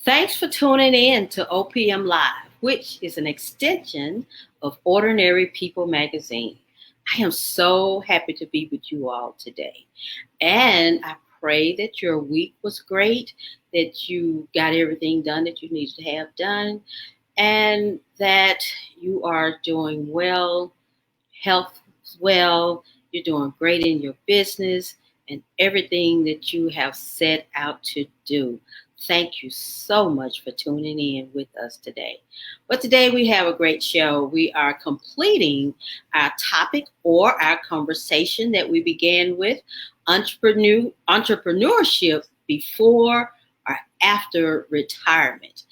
Thanks for tuning in to OPM Live, which is an extension of Ordinary People magazine. I am so happy to be with you all today. And I pray that your week was great, that you got everything done that you needed to have done, and that you are doing well, health well, you're doing great in your business, and everything that you have set out to do. Thank you so much for tuning in with us today. But today we have a great show. We are completing our topic or our conversation that we began with, entrepreneurship before or after retirement.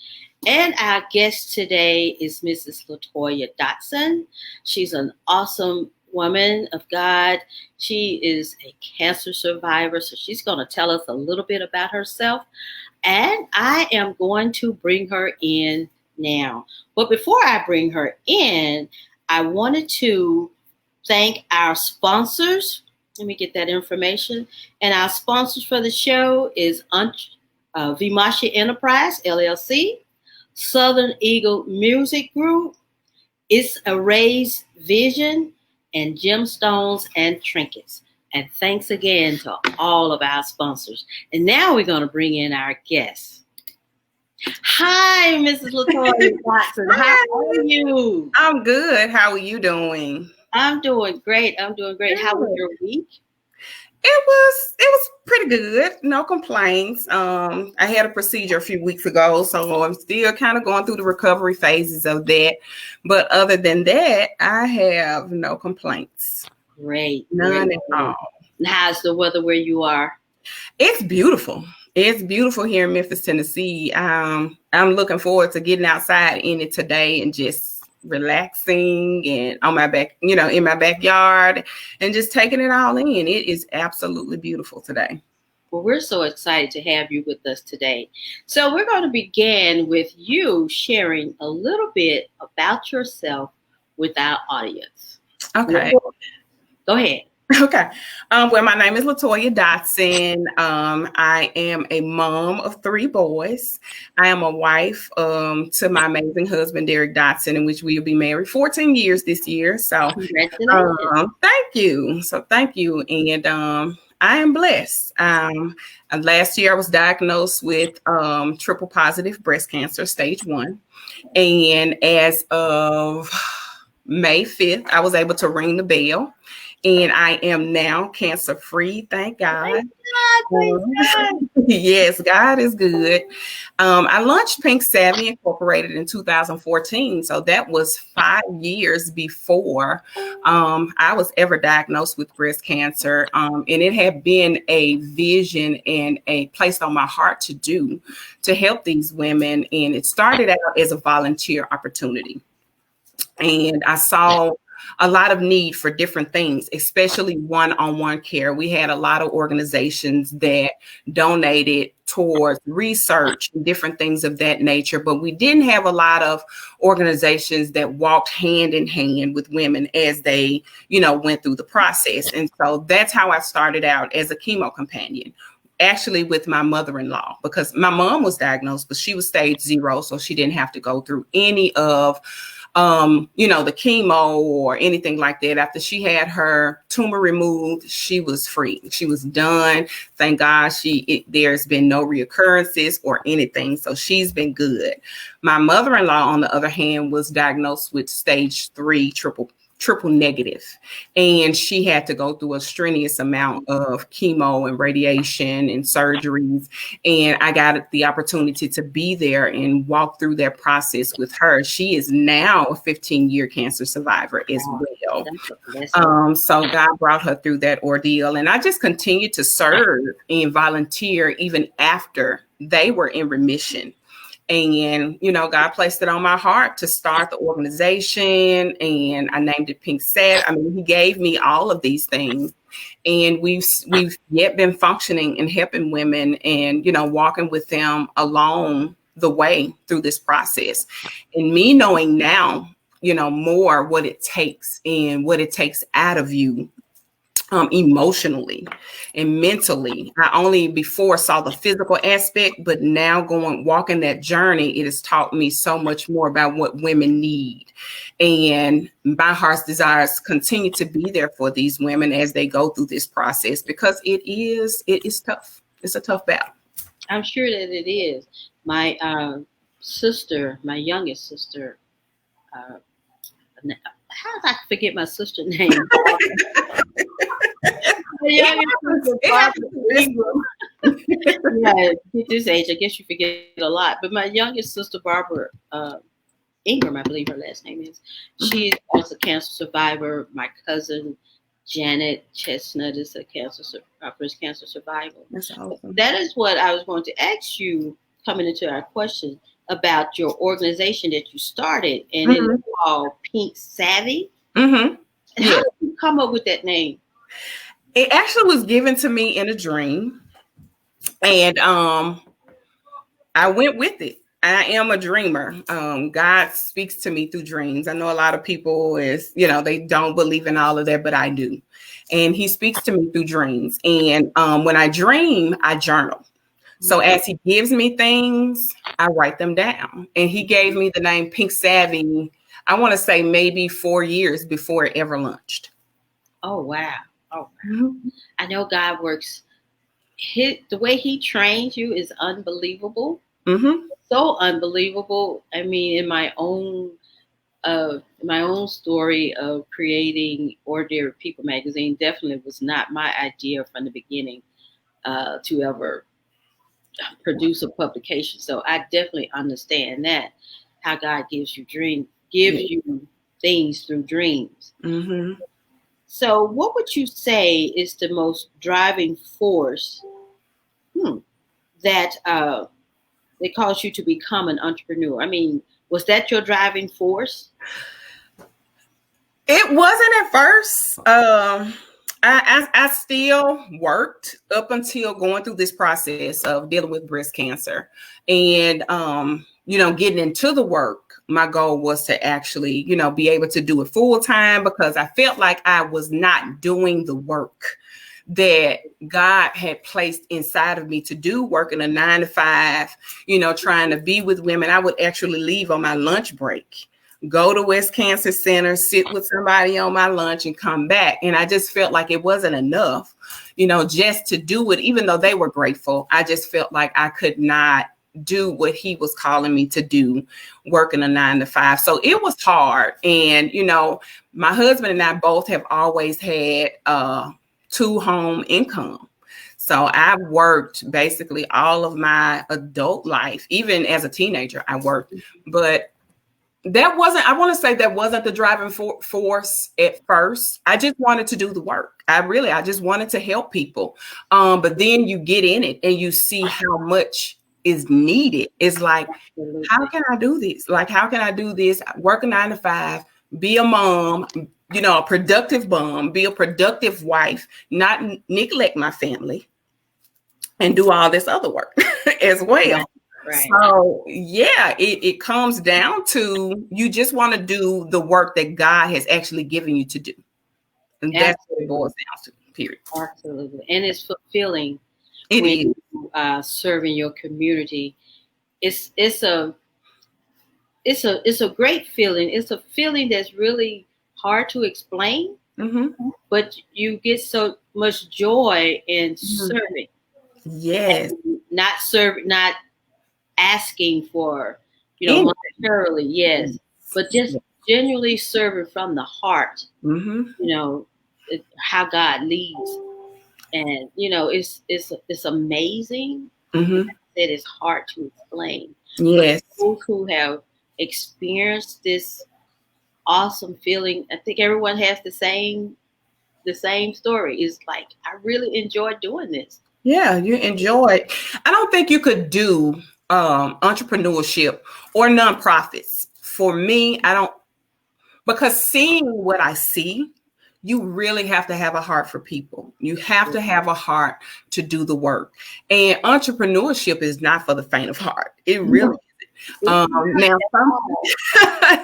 And our guest today is Mrs. LaToya Datson. She's an awesome woman of God. She is a cancer survivor, so she's going to tell us a little bit about herself. And I am going to bring her in now. But before I bring her in, I wanted to thank our sponsors. Let me get that information. And our sponsors for the show is Vimasha Enterprise, LLC, Southern Eagle Music Group, It's a Raised Vision, and Gemstones and Trinkets. And thanks again to all of our sponsors. And now we're going to bring in our guests. Hi, Mrs. LaToya Datson. How are you? I'm good. How are you doing? I'm doing great. How was your week? It was pretty good. No complaints. I had a procedure a few weeks ago, so I'm still kind of going through the recovery phases of that. But other than that, I have no complaints. Great. None at all. How's the weather where you are? It's beautiful. It's beautiful here in Memphis, Tennessee. I'm looking forward to getting outside in it today and just relaxing and on my back, in my backyard and just taking it all in. It is absolutely beautiful today. Well, we're so excited to have you with us today. So we're going to begin with you sharing a little bit about yourself with our audience. Okay. Go ahead. Okay. Well, my name is LaToya Datson. I am a mom of 3 boys. I am a wife to my amazing husband, Derek Dotson, in which we will be married 14 years this year. So thank you. Thank you. And I am blessed. Last year I was diagnosed with triple positive breast cancer, stage 1. And as of May 5th, I was able to ring the bell. And I am now cancer-free, thank God. Thank God. Yes, God is good. I launched Pink Savvy Incorporated in 2014. So that was 5 years before I was ever diagnosed with breast cancer. And it had been a vision and a place on my heart to help these women. And it started out as a volunteer opportunity. And I saw a lot of need for different things, especially one-on-one care. We had a lot of organizations that donated towards research and different things of that nature, but we didn't have a lot of organizations that walked hand in hand with women as they, went through the process. And so that's how I started out as a chemo companion. Actually with my mother-in-law, because my mom was diagnosed, but she was stage 0. So she didn't have to go through any of the chemo or anything like that. After she had her tumor removed, she was free. She was done. Thank God there's been no reoccurrences or anything. So she's been good. My mother-in-law, on the other hand, was diagnosed with stage 3 triple negative. And she had to go through a strenuous amount of chemo and radiation and surgeries. And I got the opportunity to be there and walk through that process with her. She is now a 15-year cancer survivor as well. So God brought her through that ordeal. And I just continued to serve and volunteer even after they were in remission. And, God placed it on my heart to start the organization, and I named it Pink Savvy. I mean, he gave me all of these things, and we've yet been functioning and helping women and, walking with them along the way through this process. And me knowing now, more what it takes and what it takes out of you emotionally and mentally. I only before saw the physical aspect, but now walking that journey, it has taught me so much more about what women need. And my heart's desires continue to be there for these women as they go through this process, because it is tough. It's a tough battle. I'm sure that it is. My sister, my youngest sister, uh, how did I forget my sister's name? My youngest sister, Barbara Ingram. Yeah, at this age, I guess you forget a lot. But my youngest sister, Barbara Ingram, I believe her last name is. She's also a cancer survivor. My cousin Janet Chestnut is a breast cancer survivor. That's awesome. That is what I was going to ask you coming into our question about your organization that you started, and Mm-hmm. it's called Pink Savvy. Mm-hmm. And how did you come up with that name? It actually was given to me in a dream, and I went with it. I am a dreamer. God speaks to me through dreams. I know a lot of people they don't believe in all of that, but I do. And he speaks to me through dreams. And when I dream, I journal. So as he gives me things, I write them down. And he gave me the name Pink Savvy, I want to say maybe 4 years before it ever launched. Oh, wow. Oh, wow. I know God works. The way he trains you is unbelievable. Mm-hmm. So unbelievable. I mean, in my own story of creating Ordinary People magazine, definitely was not my idea from the beginning to ever produce a publication. So I definitely understand that, how God gives you you things through dreams. Mm-hmm. So what would you say is the most driving force that caused you to become an entrepreneur? I mean, was that your driving force? It wasn't at first. I still worked up until going through this process of dealing with breast cancer, and getting into the work. My goal was to actually, be able to do it full time, because I felt like I was not doing the work that God had placed inside of me to do, working a 9-to-5, trying to be with women. I would actually leave on my lunch break, go to West Cancer Center, sit with somebody on my lunch, and come back. And I just felt like it wasn't enough, just to do it. Even though they were grateful, I just felt like I could not do what he was calling me to do, working a 9-to-5. So it was hard. And, my husband and I both have always had 2-home income. So I've worked basically all of my adult life. Even as a teenager, I worked. But that wasn't the driving force at first. I just wanted to do the work. I just wanted to help people. But then you get in it and you see how much is needed. It's like, how can I do this? Like, how can I do this? Work a 9-to-5, be a mom, a productive mom, be a productive wife, not neglect my family, and do all this other work as well. Right. So yeah, it comes down to, you just want to do the work that God has actually given you to do. And that's what it boils down to, period. Absolutely. And it's fulfilling. It when is. You, serve in your community. It's a great feeling. It's a feeling that's really hard to explain, but you get so much joy in serving. Yes. Not asking for, monetarily, yes, but just genuinely serving from the heart. How God leads, and it's amazing. That it's hard to explain. Yes. But those who have experienced this awesome feeling, I think everyone has the same story. It's like, I really enjoyed doing this. Yeah, you enjoy. I don't think you could do entrepreneurship or nonprofits. For me, I don't, because seeing what I see, you really have to have a heart for people. You have to have a heart to do the work. And entrepreneurship is not for the faint of heart. It really isn't. Now,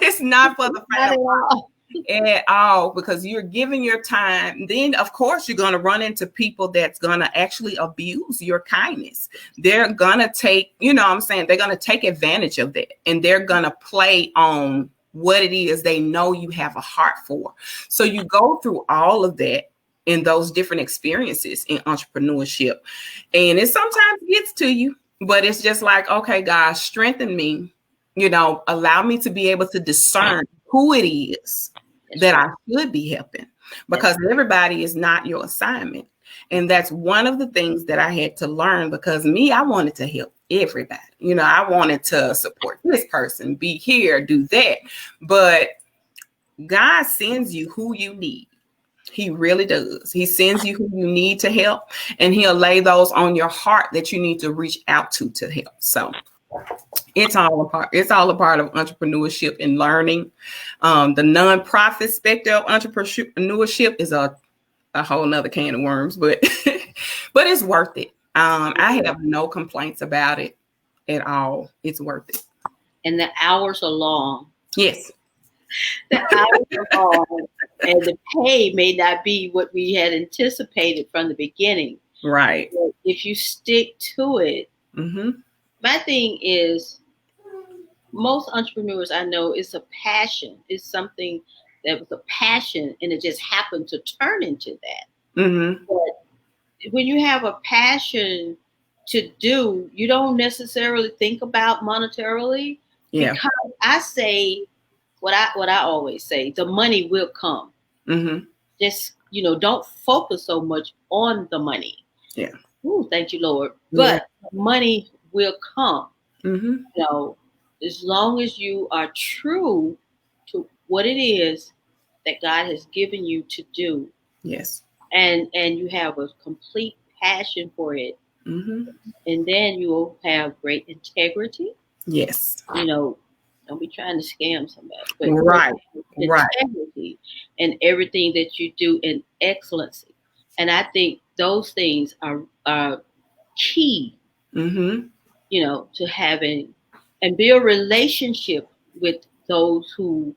it's not for the faint of heart. at all, because you're giving your time. Then of course you're going to run into people that's going to actually abuse your kindness. They're going to take, you know what I'm saying, they're going to take advantage of that, and they're going to play on what it is they know you have a heart for. So you go through all of that in those different experiences in entrepreneurship, and it sometimes gets to you, but it's just like, okay, God, strengthen me, you know, allow me to be able to discern who it is that I should be helping, because everybody is not your assignment. And that's one of the things that I had to learn, because I wanted to help everybody. You know, I wanted to support this person, be here, do that. But God sends you who you need. He really does. He sends you who you need to help, and he'll lay those on your heart that you need to reach out to help. So it's all a part of entrepreneurship and learning. The nonprofit sector of entrepreneurship is a whole nother can of worms, but but it's worth it. I have no complaints about it at all. It's worth it. And the hours are long. Yes. The hours are long, and the pay may not be what we had anticipated from the beginning. Right. But if you stick to it, my thing is, most entrepreneurs I know, it's a passion. It's something that was a passion, and it just happened to turn into that. But when you have a passion to do, you don't necessarily think about monetarily. Yeah. Because I say what I always say: the money will come. Just, you know, don't focus so much on the money. Yeah. Ooh, thank you, Lord. But money will come. You know, as long as you are true to what it is that God has given you to do. Yes. And you have a complete passion for it. And then you will have great integrity. Yes. You know, don't be trying to scam somebody. But right. Integrity and everything that you do in excellency. And I think those things are key, you know, to having and build relationship with those who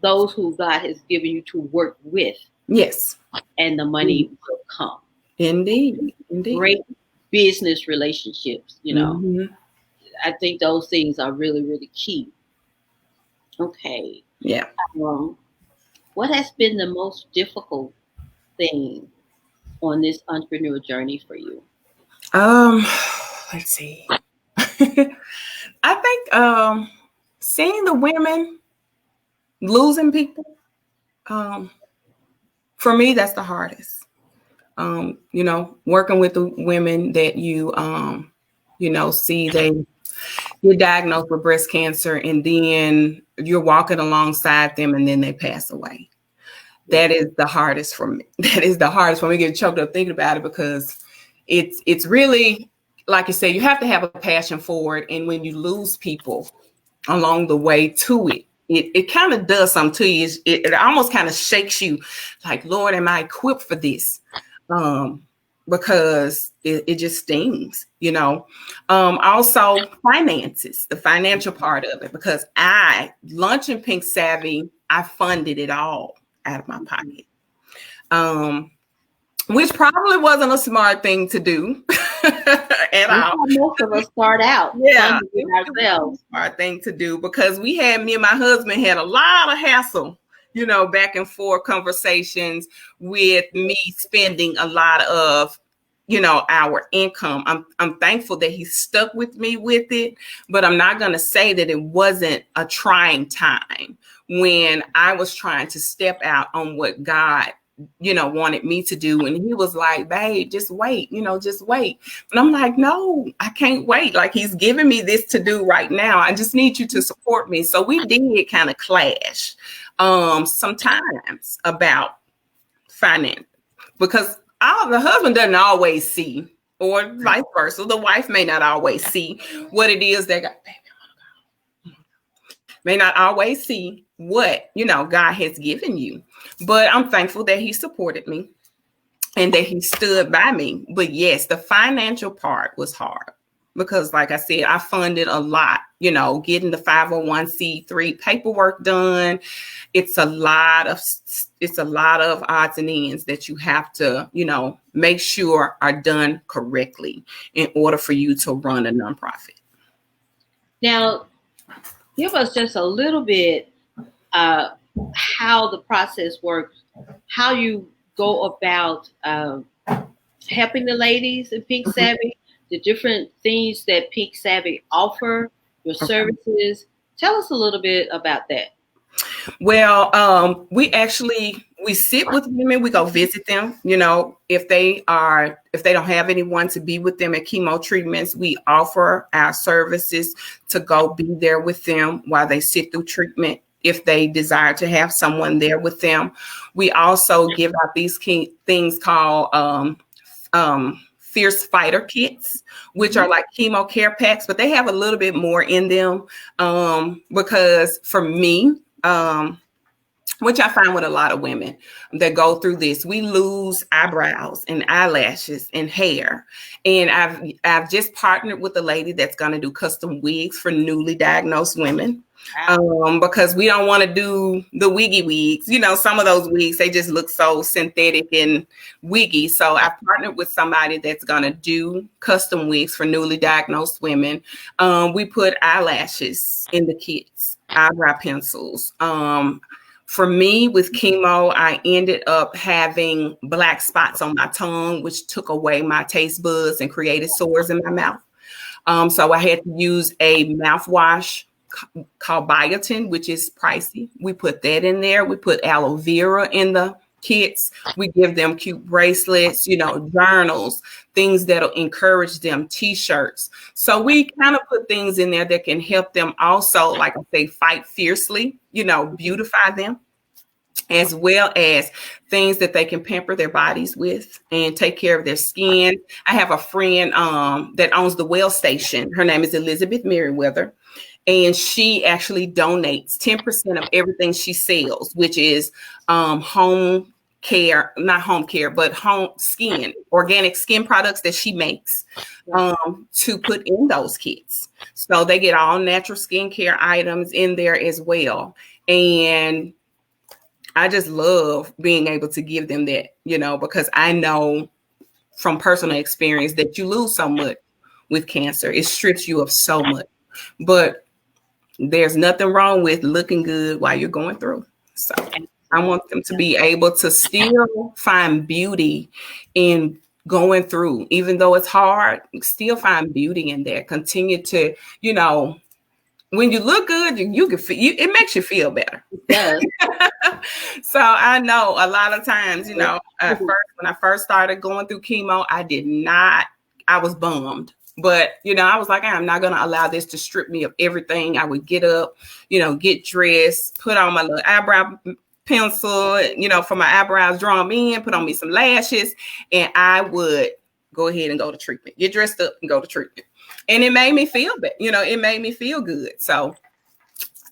those who God has given you to work with. Yes. And the money will come. Indeed. Great business relationships, you know. I think those things are really, really key. Okay. Yeah. What has been the most difficult thing on this entrepreneur journey for you? Let's see. I think seeing the women losing people, for me, that's the hardest. You know, working with the women that you know, see you're diagnosed with breast cancer, and then you're walking alongside them, and then they pass away. That is the hardest for me. That is the hardest for me. I get choked up thinking about it, because it's really, like you said, you have to have a passion for it. And when you lose people along the way to it kind of does something to you. It almost kind of shakes you, like, Lord, am I equipped for this? Because it just stings, you know. Also finances, the financial part of it, because Lunch and Pink Savvy, I funded it all out of my pocket. Which probably wasn't a smart thing to do at all. Most of us start out funding ourselves. Smart thing to do, because me and my husband had a lot of hassle, you know, back and forth conversations with me spending a lot of, you know, our income. I'm thankful that he stuck with me with it, but I'm not going to say that it wasn't a trying time when I was trying to step out on what God, you know, wanted me to do. And he was like, babe, just wait, you know, just wait. And I'm like, no, I can't wait. Like, he's giving me this to do right now. I just need you to support me. So we did kind of clash sometimes about finance, because the husband doesn't always see, or vice versa. The wife may not always see what it is that may not always see what, you know, God has given you. But I'm thankful that he supported me and that he stood by me. But yes, the financial part was hard. because like I said, I funded a lot, getting the 501c3 paperwork done. It's a lot of odds and ends that you have to, make sure are done correctly in order for you to run a nonprofit. Now, give us just a little bit how the process works, how you go about helping the ladies in Pink Savvy, the different things that Pink Savvy offer, your services. Tell us a little bit about that. Well, we sit with women, we go visit them, if they don't have anyone to be with them at chemo treatments, we offer our services to go be there with them while they sit through treatment. If they desire to have someone there with them, we also give out these things called Fierce Fighter kits, which are like chemo care packs, but they have a little bit more in them because for me, which I find with a lot of women that go through this, we lose eyebrows and eyelashes and hair. And I've just partnered with a lady that's going to do custom wigs for newly diagnosed women. Because we don't want to do the wiggy wigs. Some of those wigs, they just look so synthetic and wiggy. So I partnered with somebody that's going to do custom wigs for newly diagnosed women. We put eyelashes in the kits, eyebrow pencils. For me, with chemo, I ended up having black spots on my tongue, which took away my taste buds and created sores in my mouth. So I had to use a mouthwash called biotin, which is pricey. We put that in there. We put aloe vera in the kits. We give them cute bracelets, journals, things that'll encourage them, t-shirts. So we kind of put things in there that can help them also, like I say, fight fiercely, beautify them, as well as things that they can pamper their bodies with and take care of their skin. I have a friend that owns the Well Station. Her name is Elizabeth Merriweather. And she actually donates 10% of everything she sells, which is home care, not home care, but home skin, organic skin products that she makes to put in those kits. So they get all natural skincare items in there as well. And I just love being able to give them that, because I know from personal experience that you lose so much with cancer. It strips you of so much. But there's nothing wrong with looking good while you're going through. So I want them to be able to still find beauty in going through, even though it's hard, still find beauty in there. Continue to, when you look good, you can feel, it makes you feel better. It does. So I know a lot of times, when I first started going through chemo, I was bummed. But, I was like, I'm not going to allow this to strip me of everything. I would get up, get dressed, put on my little eyebrow pencil, for my eyebrows, draw them in, put on me some lashes, and I would go ahead and go to treatment, get dressed up and go to treatment. And it made me feel better. It made me feel good. So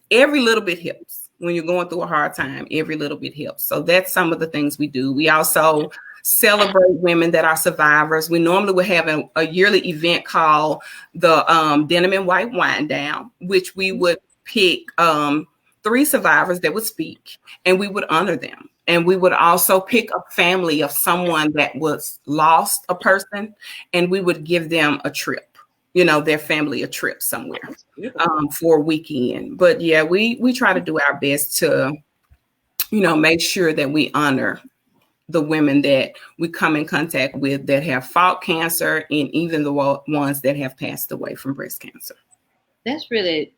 every little bit helps. When you're going through a hard time, every little bit helps. So that's some of the things we do. We also celebrate women that are survivors. We normally would have a yearly event called the Denim and White Wine Down, which we would pick 3 survivors that would speak, and we would honor them. And we would also pick a family of someone that was lost a person, and we would give them a trip, their family a trip somewhere for a weekend. But yeah, we try to do our best to, make sure that we honor the women that we come in contact with that have fought cancer, and even the ones that have passed away from breast cancer. That's really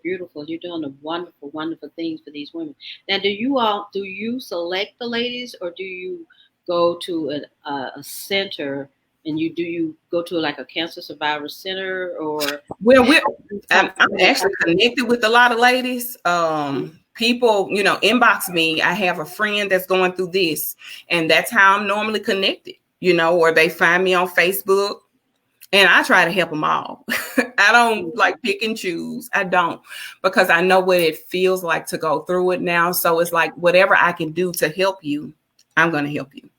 beautiful. You're doing a wonderful, wonderful things for these women. Now, do you select the ladies, or do you go to a center and you go to like a cancer survivor center, or? Well, I'm actually connected with a lot of ladies. People, inbox me. I have a friend that's going through this, and that's how I'm normally connected, or they find me on Facebook, and I try to help them all. I don't like pick and choose. I don't, because I know what it feels like to go through it now. So it's like, whatever I can do to help you, I'm going to help you.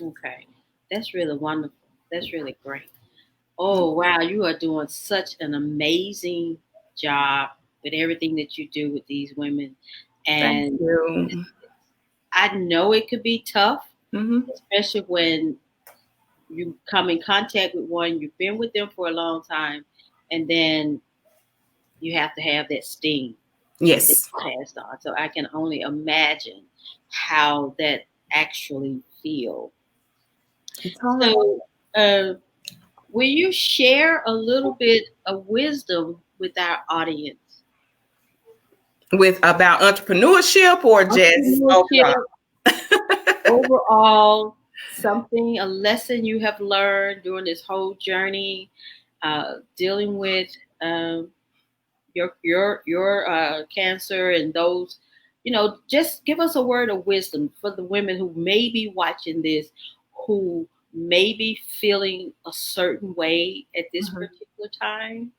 Okay. That's really wonderful. That's really great. Oh, wow. You are doing such an amazing job with everything that you do with these women. Thank And you. I know it could be tough, Mm-hmm. especially when you come in contact with one, you've been with them for a long time, and then you have to have that sting that they Yes. passed on. So I can only imagine how that actually feels. It's hard. So, uh, will you share a little bit of wisdom with our audience? With about entrepreneurship or just overall? Entrepreneurship, overall, something, a lesson you have learned during this whole journey, dealing with um, your cancer and those, just give us a word of wisdom for the women who may be watching this, who may be feeling a certain way at this Mhm. particular time.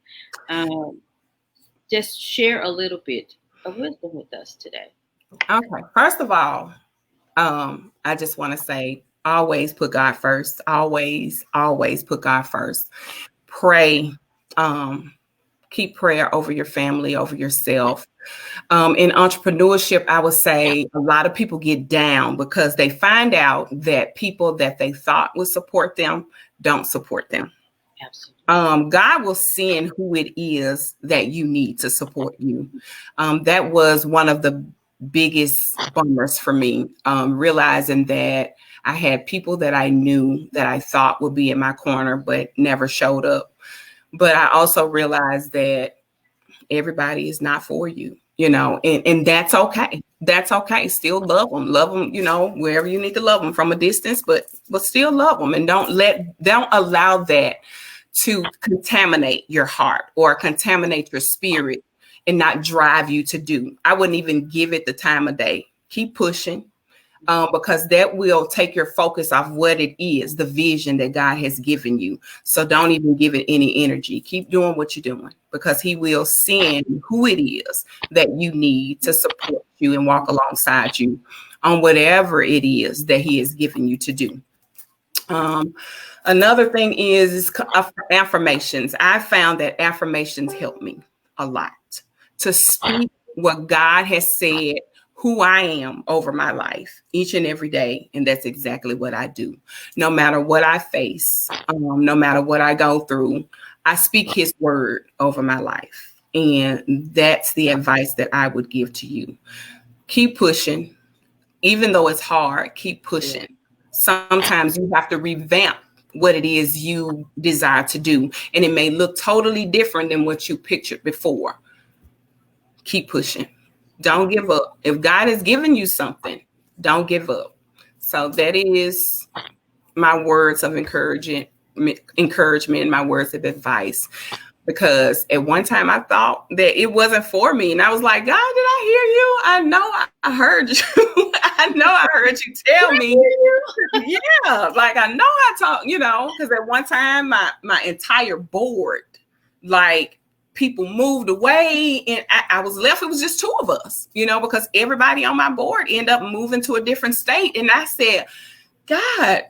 Um, just share a little bit of wisdom with us today. Okay. First of all, I just want to say always put God first. Always, always put God first. Pray. Um, keep prayer over your family, over yourself. In entrepreneurship, I would say a lot of people get down because they find out that people that they thought would support them don't support them. Absolutely. God will send who it is that you need to support you. That was one of the biggest bummers for me, realizing that I had people that I knew that I thought would be in my corner, but never showed up. But I also realized that everybody is not for you, and that's okay. That's okay. Still love them, wherever you need to love them from a distance, but still love them, and don't allow that to contaminate your heart or contaminate your spirit and not drive you to do. I wouldn't even give it the time of day. Keep pushing, because that will take your focus off what it is, the vision that God has given you. So don't even give it any energy. Keep doing what you're doing, because he will send who it is that you need to support you and walk alongside you on whatever it is that he has given you to do. Um, Another thing is affirmations. I found that affirmations help me a lot to speak what God has said, who I am over my life each and every day. And that's exactly what I do. No matter what I face, no matter what I go through, I speak his word over my life. And that's the advice that I would give to you. Keep pushing. Even though it's hard, keep pushing. Sometimes you have to revamp what it is you desire to do, and it may look totally different than what you pictured before. Keep pushing. Don't give up. If God has given you something, don't give up. So that is my words of encouragement, my words of advice. Because at one time I thought that it wasn't for me. And I was like, God, did I hear you? I know I heard you. I know I heard you tell me. Yeah, like I know I talk, because at one time my entire board, like people moved away and I was left. It was just two of us, because everybody on my board ended up moving to a different state. And I said, God,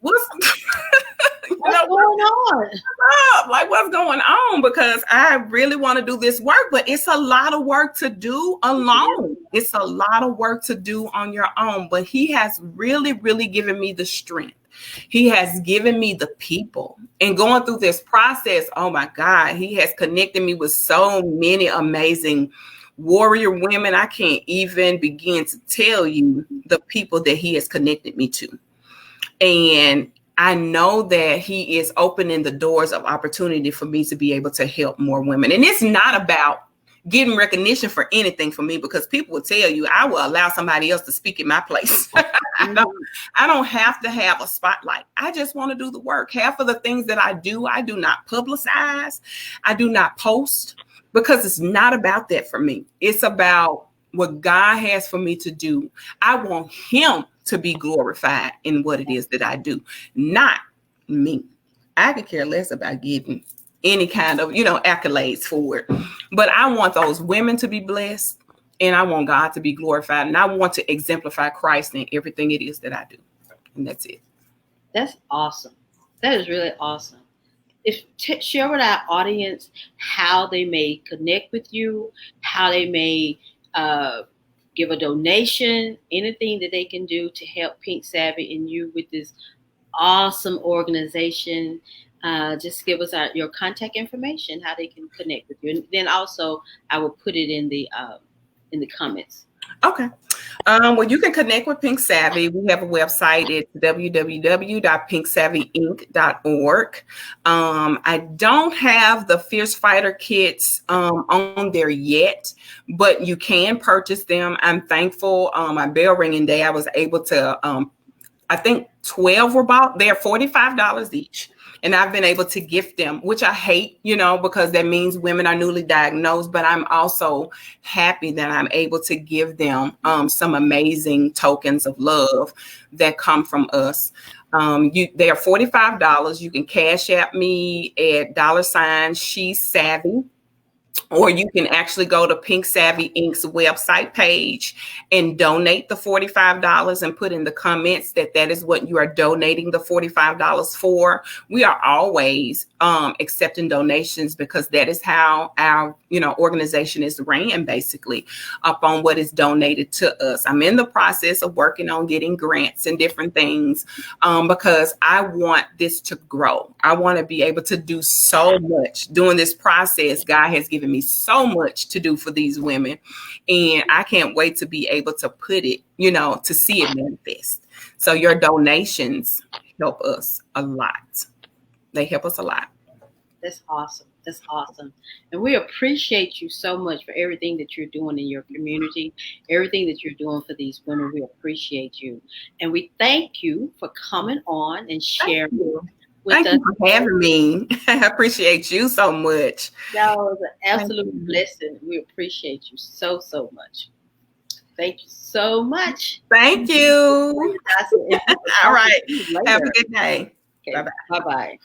what's What's going on? like what's going on? Because I really want to do this work, but it's a lot of work to do alone. It's a lot of work to do on your own, but he has really, really given me the strength. He has given me the people, and going through this process, oh my God, he has connected me with so many amazing warrior women. I can't even begin to tell you the people that he has connected me to. And I know that he is opening the doors of opportunity for me to be able to help more women. And it's not about getting recognition for anything for me, because people will tell you I will allow somebody else to speak in my place. I don't have to have a spotlight. I just want to do the work. Half of the things that I do not publicize. I do not post, because it's not about that for me. It's about what God has for me to do. I want him to be glorified in what it is that I do, not me. I could care less about getting any kind of, accolades for it. But I want those women to be blessed, and I want God to be glorified, and I want to exemplify Christ in everything it is that I do. And that's it. That's awesome. That is really awesome. share with our audience how they may connect with you, how they may uh, give a donation, anything that they can do to help Pink Savvy and you with this awesome organization. Just give us your contact information, how they can connect with you, and then also I will put it in the comments. Okay. Well, you can connect with Pink Savvy. We have a website. It's www.pinksavvyinc.org. I don't have the Fierce Fighter kits on there yet, but you can purchase them. I'm thankful. My bell ringing day, I was able to, I think 12 were bought. They're $45 each. And I've been able to gift them, which I hate, because that means women are newly diagnosed. But I'm also happy that I'm able to give them some amazing tokens of love that come from us. They are $45. You can cash at me at $ She's Savvy. Or you can actually go to Pink Savvy Inc.'s website page and donate the $45 and put in the comments that is what you are donating the $45 for. We are always accepting donations because that is how our organization is ran, basically upon what is donated to us. I'm in the process of working on getting grants and different things because I want this to grow. I want to be able to do so much during this process. God has given me so much to do for these women, and I can't wait to be able to put it, to see it manifest. So your donations help us a lot. They help us a lot. That's awesome. That's awesome. And we appreciate you so much for everything that you're doing in your community, everything that you're doing for these women. We appreciate you. And we thank you for coming on and sharing with us. Thank you for having me. I appreciate you so much. That was an absolute blessing. We appreciate you so, so much. Thank you so much. Thank you. All right. Have a good day. Okay. Bye-bye. Bye-bye.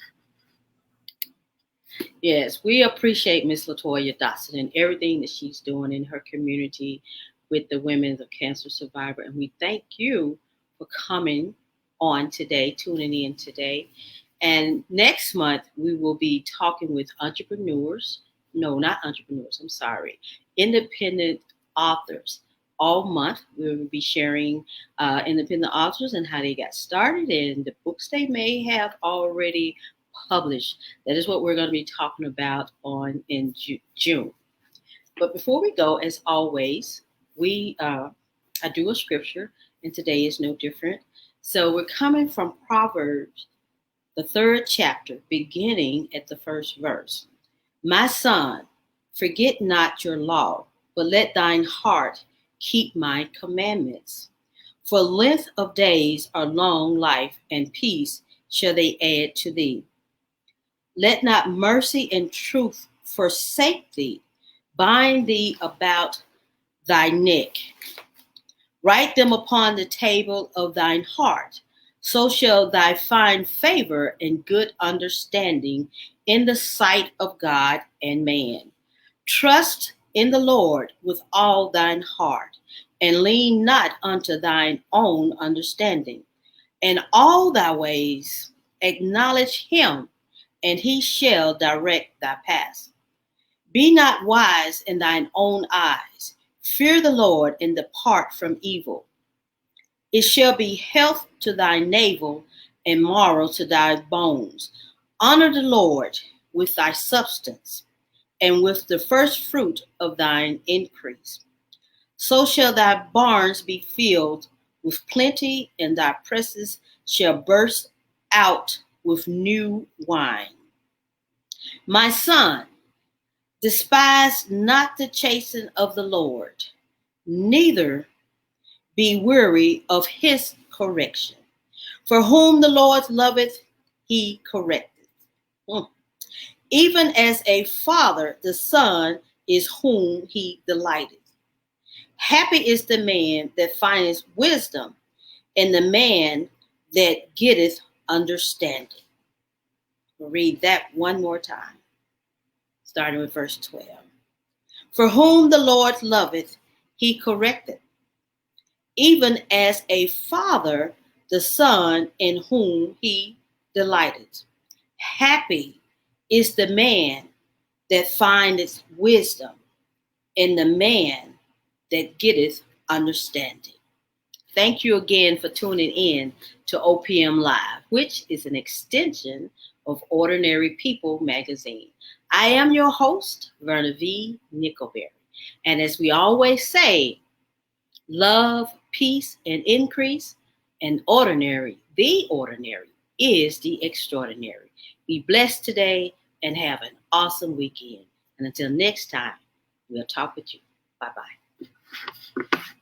Yes, we appreciate Miss LaToya Datson and everything that she's doing in her community with the women of cancer survivor. And we thank you for coming on today, tuning in today. And next month, we will be talking with entrepreneurs. No, not entrepreneurs. I'm sorry. Independent authors. All month, we will be sharing independent authors and how they got started and the books they may have already published. That is what we're going to be talking about in June. But before we go, as always, I do a scripture, and today is no different. So we're coming from Proverbs, the 3rd chapter, beginning at the 1st verse. My son, forget not your law, but let thine heart keep my commandments. For length of days are long life, and peace shall they add to thee. Let not mercy and truth forsake thee. Bind thee about thy neck. Write them upon the table of thine heart. So shall thou find favor and good understanding in the sight of God and man. Trust in the Lord with all thine heart, and lean not unto thine own understanding. In all thy ways acknowledge him, and he shall direct thy paths. Be not wise in thine own eyes. Fear the Lord and depart from evil. It shall be health to thy navel and marrow to thy bones. Honor the Lord with thy substance and with the first fruit of thine increase. So shall thy barns be filled with plenty, and thy presses shall burst out with new wine. My son, despise not the chastening of the Lord, neither be weary of his correction. For whom the Lord loveth, he correcteth. Even as a father, the son is whom he delighteth. Happy is the man that findeth wisdom, and the man that getteth understanding. We'll read that one more time, starting with verse 12. For whom the Lord loveth, he correcteth. Even as a father, the son in whom he delighteth. Happy is the man that findeth wisdom, and the man that getteth understanding. Thank you again for tuning in to OPM Live, which is an extension of Ordinary People magazine. I am your host, Verna V. Nickelberry. And as we always say, love, peace, and increase, and the ordinary, is the extraordinary. Be blessed today and have an awesome weekend. And until next time, we'll talk with you. Bye-bye.